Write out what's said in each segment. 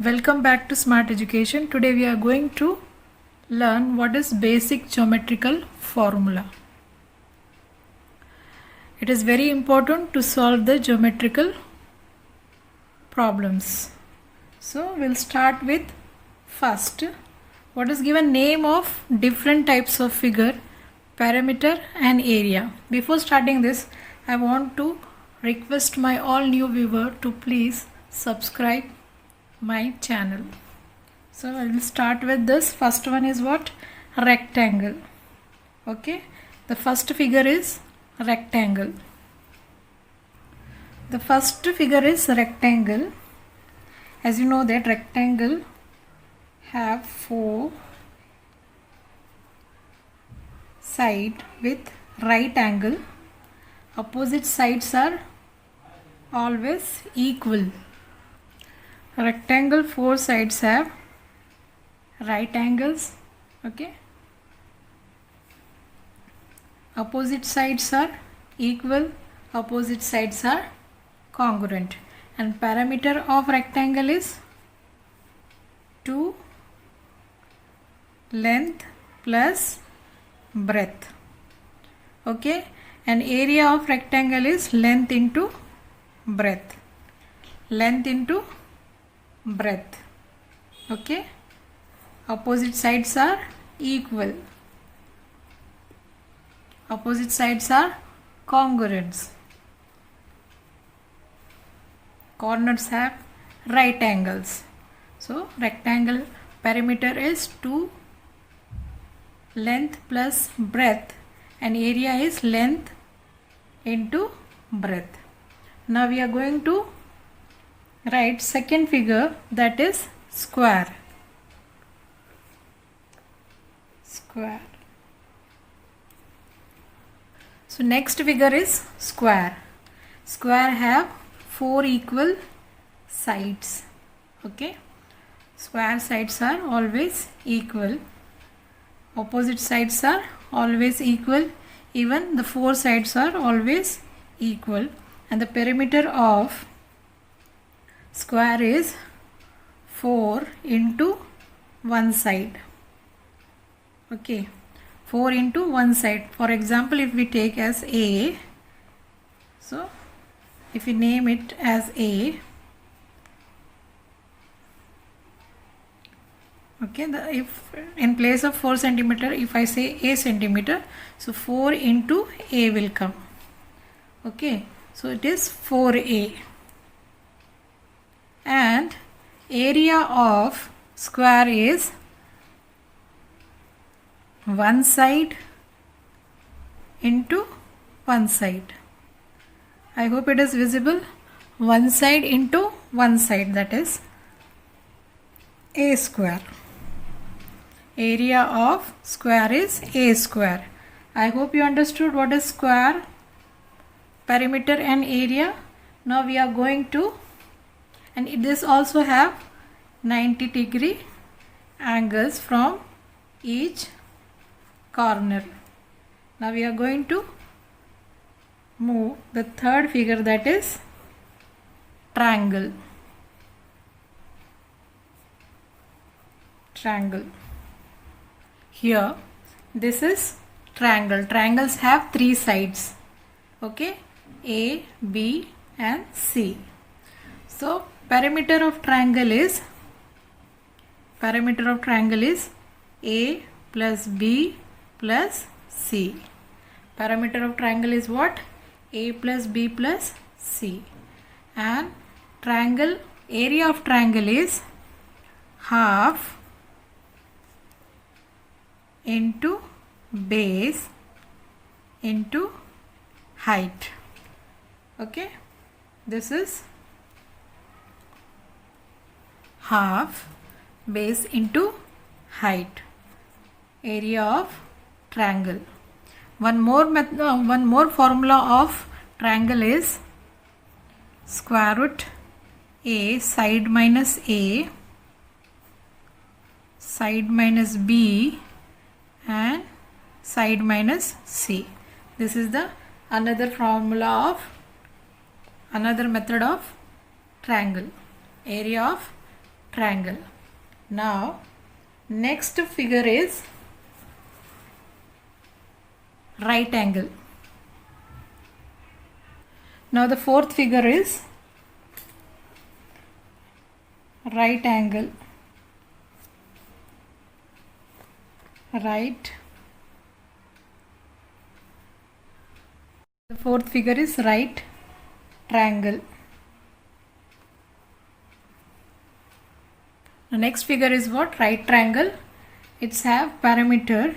Welcome back to Smart Education. Today we are going to learn what is basic geometrical formula. It is very important to solve the geometrical problems. So we'll start with first what is given name of different types of figure, perimeter and area. Before starting this, I want to request my all new viewer to please subscribe my channel. So I will start with this. First one is what? Rectangle. Okay, the first figure is rectangle. The first figure is rectangle. As you know that rectangle have four side with right angle. Opposite sides are always equal. Rectangle four sides have right angles. Okay, opposite sides are equal, opposite sides are congruent, and perimeter of rectangle is 2 length plus breadth. Okay, and area of rectangle is length into breadth, length into breadth. Okay, opposite sides are equal, opposite sides are congruent, corners have right angles. So rectangle perimeter is 2 length plus breadth and area is length into breadth. Now we are going to write second figure, that is square. Square. So next figure is square. Square have four equal sides. Okay, square sides are always equal, opposite sides are always equal, even the four sides are always equal, and the perimeter of square is 4 into one side. Okay, 4 into one side. For example, if we take as A, so if we name it as A, okay, if in place of 4 centimeter, if I say A centimeter, so 4 into A will come. Okay, so it is 4A. And area of square is one side into one side. I hope it is visible. One side into one side, that is A square. Area of square is A square. I hope you understood what is square, perimeter and area. Now we are going to, and this also have 90-degree angles from each corner. Now we are going to move the third figure, that is triangle. Triangle. Here this is triangle. Triangles have three sides. Okay, A, B and C. So perimeter of triangle is A plus B plus C. Perimeter of triangle is what? A plus B plus C. And triangle, area of triangle is half into base into height. Okay, this is half base into height, area of triangle. One more formula of triangle is square root A side minus A, side minus B and side minus C. This is the another method of triangle. Area of triangle. Now next figure is right angle. Now the fourth figure is right angle. Right. The fourth figure is right triangle. The next figure is what? Right triangle. It's have parameter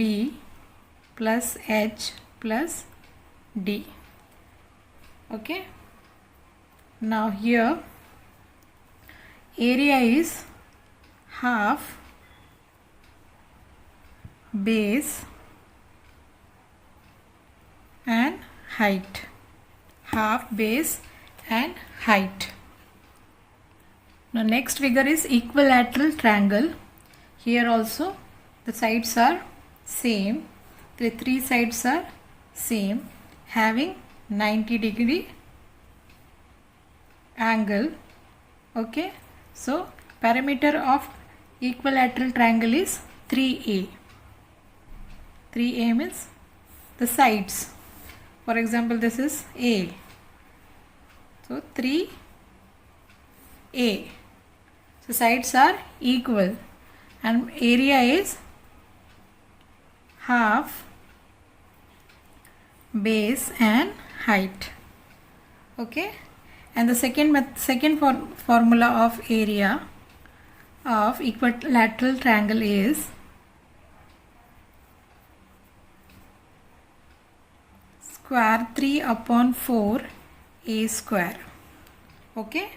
B plus H plus D. Okay. Now here area is half base and height. Half base and height. Now next figure is equilateral triangle. Here also the sides are same. The three sides are same, having 90-degree angle. Okay. So perimeter of equilateral triangle is 3A. 3A means the sides. For example, this is A. So 3A. So sides are equal and area is half base and height. Okay. And the second formula of area of equilateral triangle is square 3 upon 4 A square. Okay.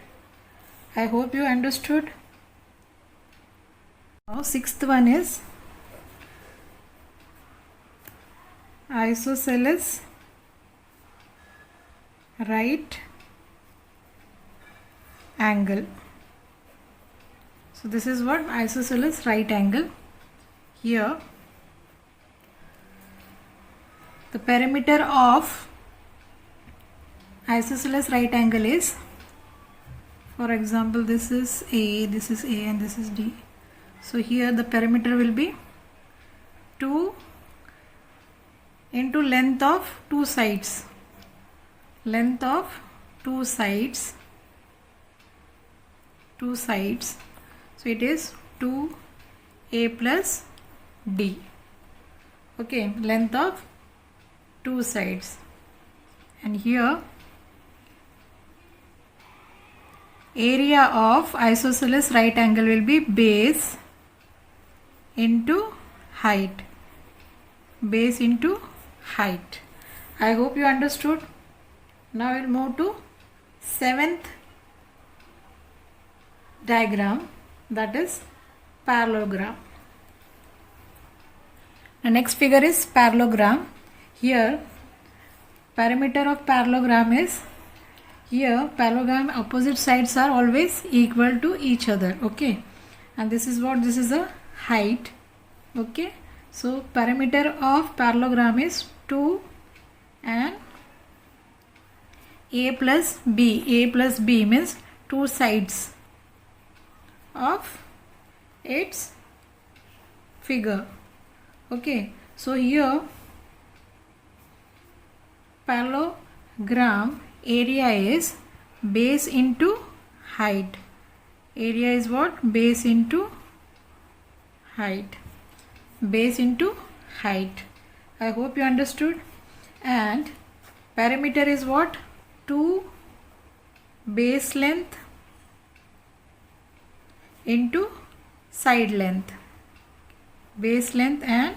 I hope you understood. Now sixth one is isosceles right angle. So this is what? Isosceles right angle. Here the perimeter of isosceles right angle is, for example, this is A and this is D. So here the perimeter will be 2 into length of two sides. Length of two sides. So it is 2A plus D. Okay, length of two sides. And here area of isosceles right angle will be base into height. Base into height. I hope you understood. Now we'll move to seventh diagram, that is parallelogram. The next figure is parallelogram. Here perimeter of parallelogram is, here parallelogram opposite sides are always equal to each other. Okay. And this is what? This is a height. Okay. So perimeter of parallelogram is 2 and A plus B. A plus B means two sides of its figure. Okay. So here parallelogram area is base into height. Area is what? Base into height. Base into height. I hope you understood. And perimeter is what? 2 base length into side length. Base length and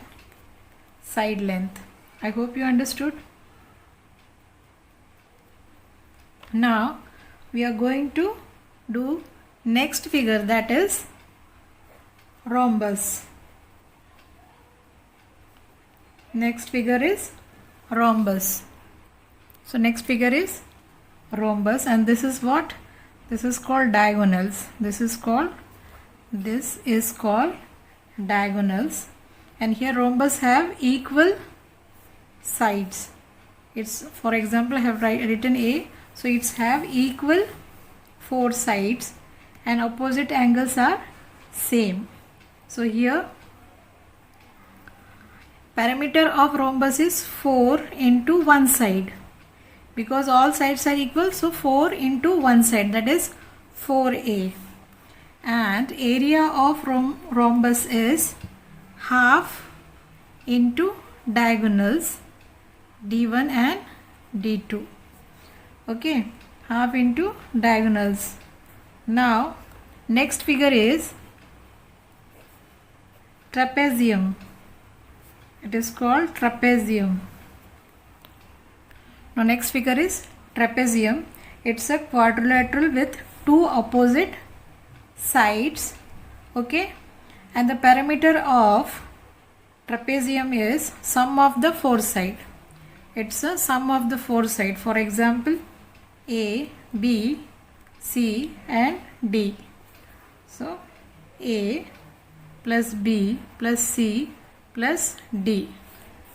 side length. I hope you understood. Now we are going to do next figure, that is rhombus. Next figure is rhombus. So next figure is rhombus, and this is what? This is called diagonals. This is called diagonals. And here rhombus have equal sides. It's, for example, I have written A, so it's have equal 4 sides and opposite angles are same. So here perimeter of rhombus is 4 into one side, because all sides are equal, so 4 into one side, that is 4a. And area of rhombus is half into diagonals d1 and d2. Okay, half into diagonals. Now next figure is trapezium. It is called trapezium. Now next figure is trapezium. It's a quadrilateral with two opposite sides. Okay, and the perimeter of trapezium is sum of the four sides. It's a sum of the four sides. For example, A, B, C and D. So A plus B plus C plus D.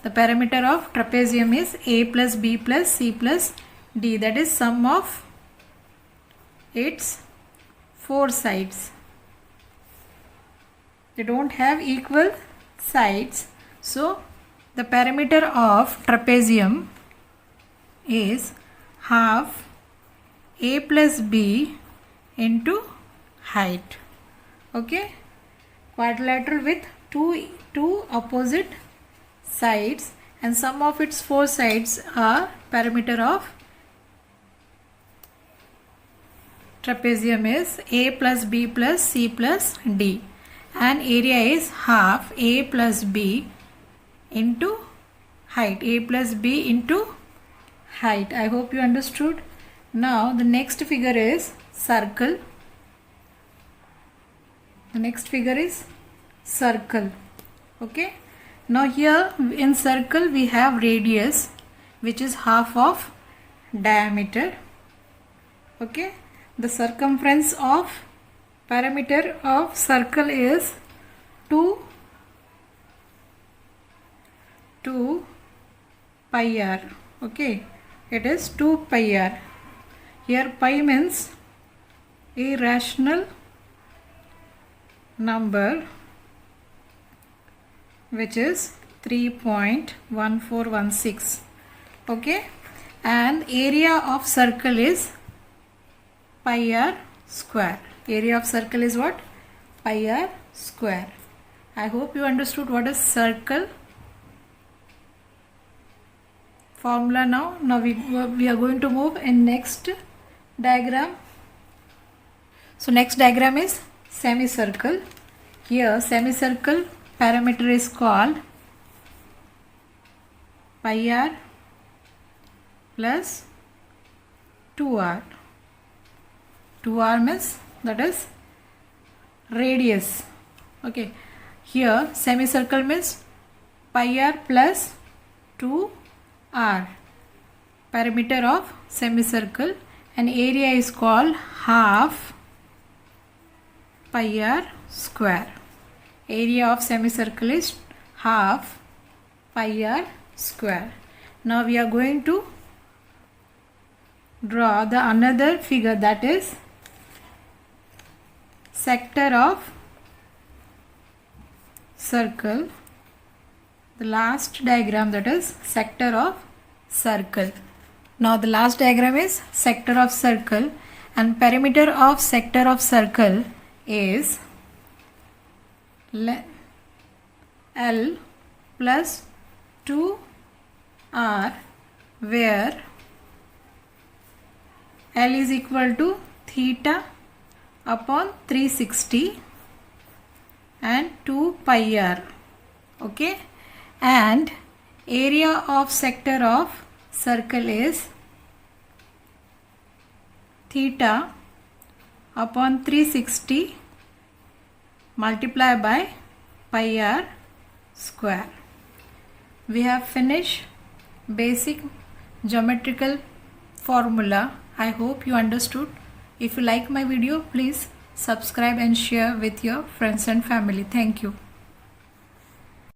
The perimeter of trapezium is A plus B plus C plus D. That is sum of its four sides. They don't have equal sides. So the perimeter of trapezium is half A plus B into height. Okay. Quadrilateral with two opposite sides, and sum of its four sides are perimeter of trapezium is A plus B plus C plus D, and area is half A plus B into height. A plus B into height. I hope you understood. Now the next figure is circle. The next figure is circle. Okay. Now here in circle we have radius, which is half of diameter. Okay. The circumference of perimeter of circle is 2 pi r. Okay. It is 2 pi r. Here pi means irrational number, which is 3.1416. Okay, and area of circle is pi r square. Area of circle is what? Pi r square. I hope you understood what is circle formula now. Now we are going to move in next diagram. So next diagram is semicircle. Here semicircle perimeter is called pi r plus 2r. 2r means that is radius. Okay, here semicircle means pi r plus 2r, perimeter of semicircle, and area is called half pi r square. Area of semicircle is half pi r square. Now we are going to draw the another figure, that is sector of circle. The last diagram, that is sector of circle. Now the last diagram is sector of circle, and perimeter of sector of circle is L plus 2r, where L is equal to theta upon 360 and 2 pi r. Okay, and area of sector of circle is theta upon 360 multiply by pi r square. We have finished basic geometrical formula. I hope you understood. If you like my video, please subscribe and share with your friends and family. Thank you.